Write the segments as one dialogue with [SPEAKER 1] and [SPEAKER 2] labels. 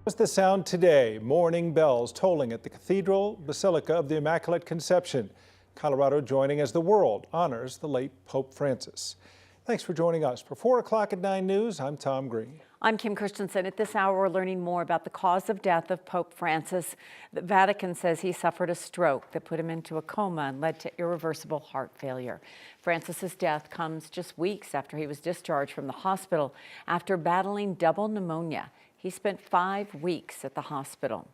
[SPEAKER 1] What's the sound today? Morning bells tolling at the Cathedral Basilica of the Immaculate Conception. Colorado joining as the world honors the late Pope Francis. Thanks for joining us. For 4 o'clock at 9 News, I'm Tom Green.
[SPEAKER 2] I'm Kim Christensen. At this hour, we're learning more about the cause of death of Pope Francis. The Vatican says he suffered a stroke that put him into a coma and led to irreversible heart failure. Francis's death comes just weeks after he was discharged from the hospital after battling double pneumonia. He spent 5 weeks at the hospital.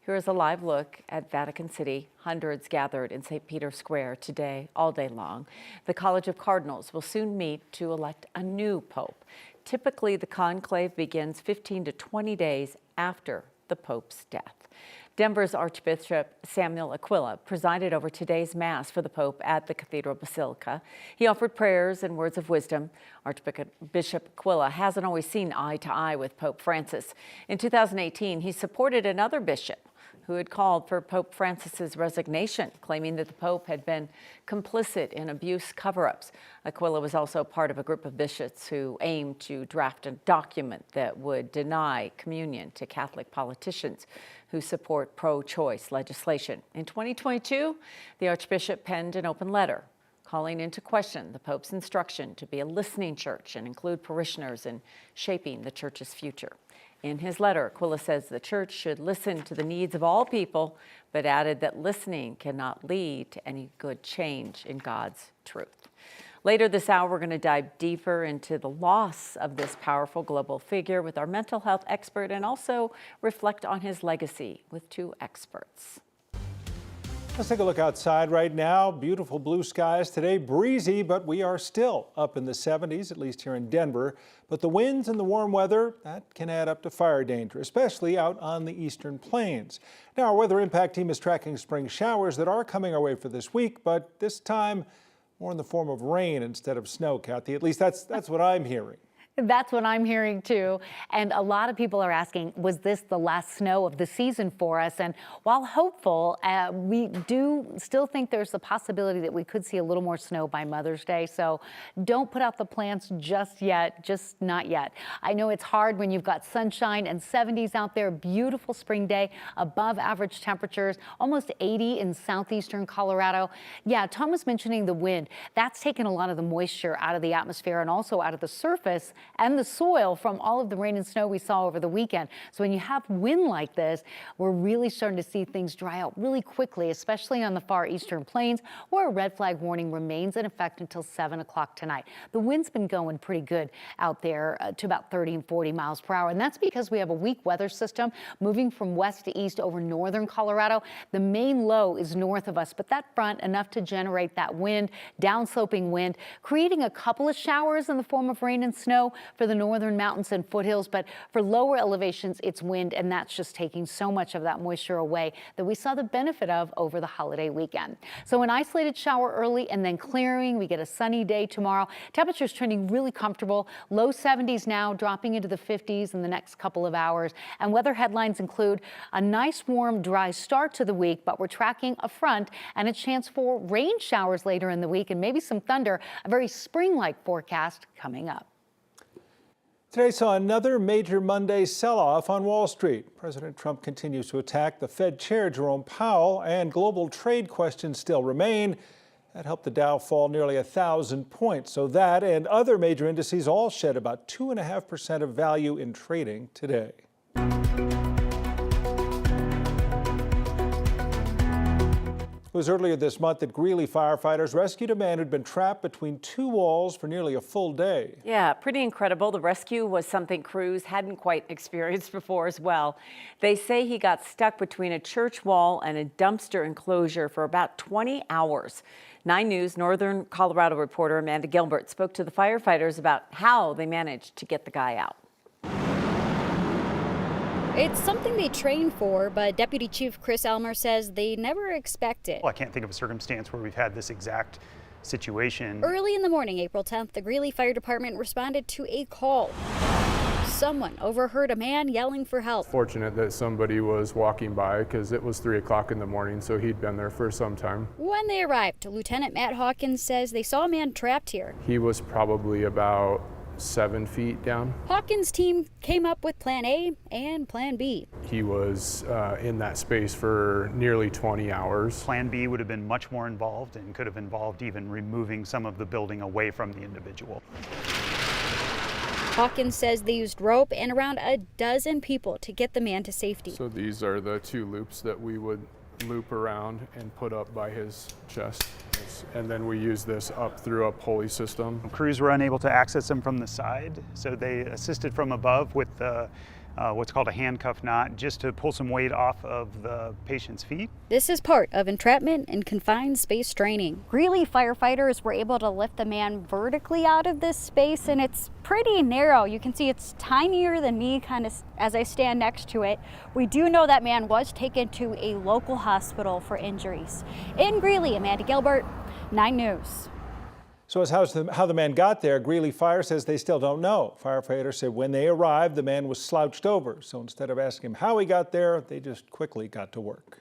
[SPEAKER 2] Here is a live look at Vatican City. Hundreds gathered in St. Peter's Square today, all day long. The College of Cardinals will soon meet to elect a new pope. Typically, the conclave begins 15 to 20 days after the Pope's death. Denver's Archbishop Samuel Aquila presided over today's Mass for the Pope at the Cathedral Basilica. He offered prayers and words of wisdom. Archbishop Aquila hasn't always seen eye to eye with Pope Francis. In 2018, he supported another bishop who had called for Pope Francis's resignation, claiming that the Pope had been complicit in abuse cover-ups. Aquila was also part of a group of bishops who aimed to draft a document that would deny communion to Catholic politicians who support pro-choice legislation. In 2022, the Archbishop penned an open letter calling into question the Pope's instruction to be a listening church and include parishioners in shaping the church's future. In his letter, Aquila says the church should listen to the needs of all people, but added that listening cannot lead to any good change in God's truth. Later this hour, we're going to dive deeper into the loss of this powerful global figure with our mental health expert and also reflect on his legacy with 2 experts.
[SPEAKER 1] Let's take a look outside right now. Beautiful blue skies today, breezy, but we are still up in the 70s, at least here in Denver. But the winds and the warm weather, that can add up to fire danger, especially out on the eastern plains. Now, our weather impact team is tracking spring showers that are coming our way for this week, but this time more in the form of rain instead of snow, Kathy. At least that's what I'm hearing.
[SPEAKER 3] That's what I'm hearing too. And a lot of people are asking, was this the last snow of the season for us? And while hopeful, we do still think there's a possibility that we could see a little more snow by Mother's Day. So don't put out the plants just yet, just not yet. I know it's hard when you've got sunshine and 70s out there, beautiful spring day, above average temperatures, almost 80 in southeastern Colorado. Yeah, Tom was mentioning the wind. That's taken a lot of the moisture out of the atmosphere and also out of the surface and the soil from all of the rain and snow we saw over the weekend. So when you have wind like this, we're really starting to see things dry out really quickly, especially on the far eastern plains, where a red flag warning remains in effect until 7 o'clock tonight. The wind's been going pretty good out there to about 30 and 40 miles per hour. And that's because we have a weak weather system moving from west to east over northern Colorado. The main low is north of us, but that front enough to generate that wind, downsloping wind, creating a couple of showers in the form of rain and snow for the northern mountains and foothills, but for lower elevations, it's wind, and that's just taking so much of that moisture away that we saw the benefit of over the holiday weekend. So an isolated shower early and then clearing. We get a sunny day tomorrow. Temperatures trending really comfortable. Low 70s now, dropping into the 50s in the next couple of hours. And weather headlines include a nice, warm, dry start to the week, but we're tracking a front and a chance for rain showers later in the week and maybe some thunder, a very spring-like forecast coming up.
[SPEAKER 1] Today saw another major Monday sell-off on Wall Street. President Trump continues to attack the Fed Chair Jerome Powell, and global trade questions still remain. That helped the Dow fall nearly 1,000 points. So that and other major indices all shed about 2.5% of value in trading today. It was earlier this month that Greeley firefighters rescued a man who'd been trapped between 2 walls for nearly a full day.
[SPEAKER 2] Yeah, pretty incredible. The rescue was something crews hadn't quite experienced before as well. They say he got stuck between a church wall and a dumpster enclosure for about 20 hours. 9 News Northern Colorado reporter Amanda Gilbert spoke to the firefighters about how they managed to get the guy out.
[SPEAKER 4] It's something they train for, but Deputy Chief Chris Elmer says they never expect it.
[SPEAKER 5] Well, I can't think of a circumstance where we've had this exact situation.
[SPEAKER 4] Early in the morning, April 10th, the Greeley Fire Department responded to a call. Someone overheard a man yelling for help.
[SPEAKER 6] Fortunate that somebody was walking by because it was 3 o'clock in the morning, so he'd been there for some time.
[SPEAKER 4] When they arrived, Lieutenant Matt Hawkins says they saw a man trapped here.
[SPEAKER 6] He was probably about 7 feet down.
[SPEAKER 4] Hawkins' team came up with Plan A and Plan B.
[SPEAKER 6] He was in that space for nearly 20 hours.
[SPEAKER 5] Plan B would have been much more involved and could have involved even removing some of the building away from the individual.
[SPEAKER 4] Hawkins says they used rope and around a dozen people to get the man to safety.
[SPEAKER 6] So these are the 2 loops that we would loop around and put up by his chest. And then we use this up through a pulley system.
[SPEAKER 5] Crews were unable to access him from the side, so they assisted from above with what's called a handcuff knot, just to pull some weight off of the patient's feet.
[SPEAKER 4] This is part of entrapment and confined space training. Greeley firefighters were able to lift the man vertically out of this space, and it's pretty narrow. You can see it's tinier than me kind of as I stand next to it. We do know that man was taken to a local hospital for injuries. In Greeley, Amanda Gilbert, 9 News.
[SPEAKER 1] So as how the man got there, Greeley Fire says they still don't know. Firefighters said when they arrived, the man was slouched over. So instead of asking him how he got there, they just quickly got to work.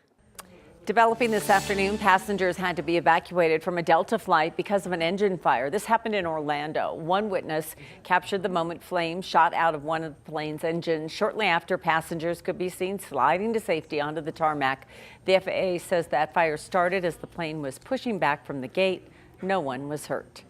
[SPEAKER 2] Developing this afternoon, passengers had to be evacuated from a Delta flight because of an engine fire. This happened in Orlando. One witness captured the moment flames shot out of one of the plane's engines. Shortly after, passengers could be seen sliding to safety onto the tarmac. The FAA says that fire started as the plane was pushing back from the gate. No one was hurt.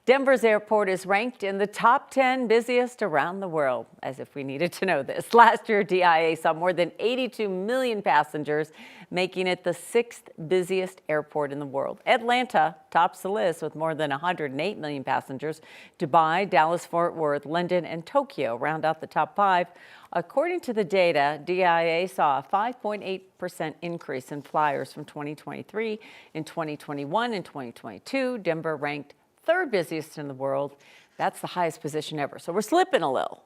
[SPEAKER 2] Denver's airport is ranked in the top 10 busiest around the world, as if we needed to know this. Last year, DIA saw more than 82 million passengers, making it the 6th busiest airport in the world. Atlanta tops the list with more than 108 million passengers. Dubai, Dallas, Fort Worth, London, and Tokyo round out the top 5. According to the data, DIA saw a 5.8% increase in flyers from 2023. In 2021 and 2022, Denver ranked 3rd busiest in the world. That's the highest position ever. So we're slipping a little.